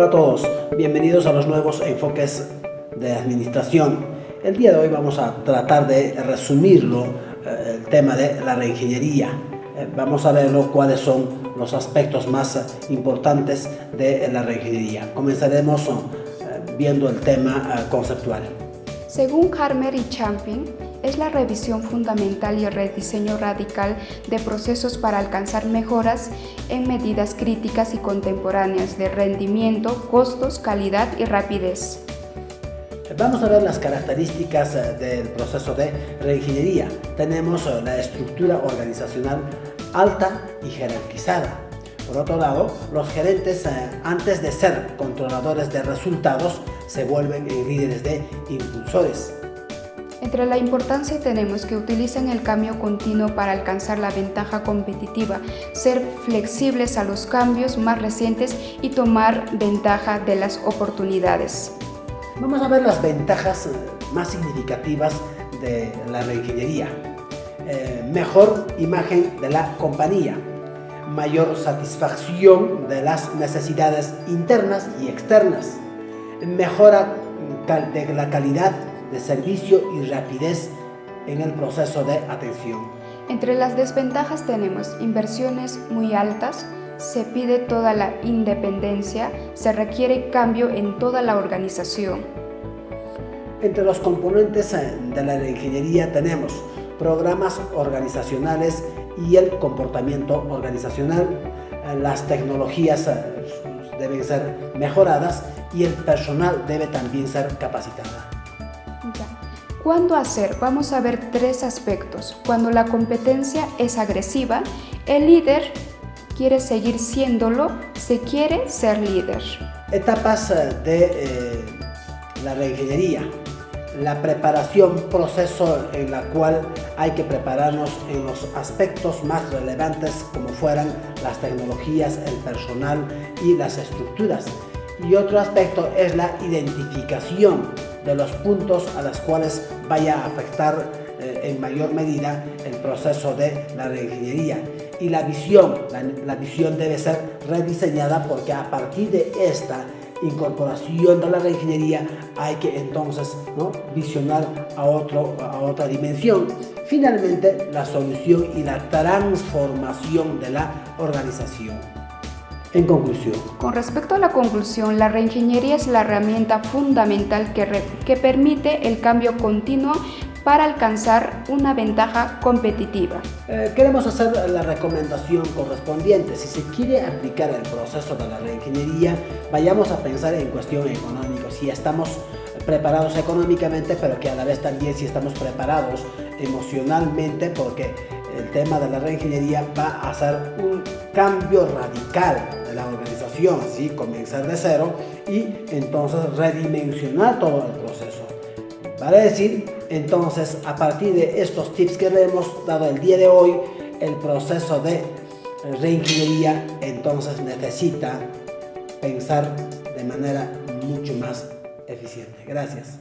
Hola a todos, bienvenidos a los nuevos enfoques de administración. El día de hoy vamos a tratar de resumirlo, el tema de la reingeniería. Vamos a ver cuáles son los aspectos más importantes de la reingeniería. Comenzaremos viendo el tema conceptual. Según Harmer y Champing, es la revisión fundamental y el rediseño radical de procesos para alcanzar mejoras en medidas críticas y contemporáneas de rendimiento, costos, calidad y rapidez. Vamos a ver las características del proceso de reingeniería. Tenemos la estructura organizacional alta y jerarquizada. Por otro lado, los gerentes, antes de ser controladores de resultados, se vuelven líderes de impulsores. Entre la importancia tenemos que utilizan el cambio continuo para alcanzar la ventaja competitiva, ser flexibles a los cambios más recientes y tomar ventaja de las oportunidades. Vamos a ver las ventajas más significativas de la reingeniería. Mejor imagen de la compañía, mayor satisfacción de las necesidades internas y externas, mejora de la calidad de servicio y rapidez en el proceso de atención. Entre las desventajas tenemos inversiones muy altas, se pide toda la independencia, se requiere cambio en toda la organización. Entre los componentes de la ingeniería tenemos programas organizacionales y el comportamiento organizacional. Las tecnologías deben ser mejoradas y el personal debe también ser capacitado. ¿Cuándo hacer? Vamos a ver tres aspectos. Cuando la competencia es agresiva, el líder quiere seguir siéndolo, se quiere ser líder. Etapas de la reingeniería. La preparación, proceso en la cual hay que prepararnos en los aspectos más relevantes como fueran las tecnologías, el personal y las estructuras. Y otro aspecto es la identificación de los puntos a los cuales vaya a afectar en mayor medida el proceso de la reingeniería. Y la visión debe ser rediseñada porque a partir de esta incorporación de la reingeniería hay que entonces visionar a otra dimensión. Finalmente, la solución y la transformación de la organización. En conclusión. Con respecto a la conclusión, la reingeniería es la herramienta fundamental que permite el cambio continuo para alcanzar una ventaja competitiva. Queremos hacer la recomendación correspondiente. Si se quiere aplicar el proceso de la reingeniería, vayamos a pensar en cuestión económica. Si estamos preparados económicamente, pero que a la vez también si estamos preparados emocionalmente, porque el tema de la reingeniería va a hacer un cambio radical de la organización, ¿sí? Comenzar de cero y entonces redimensionar todo el proceso. Vale decir, entonces, a partir de estos tips que le hemos dado el día de hoy, el proceso de reingeniería entonces necesita pensar de manera mucho más eficiente. Gracias.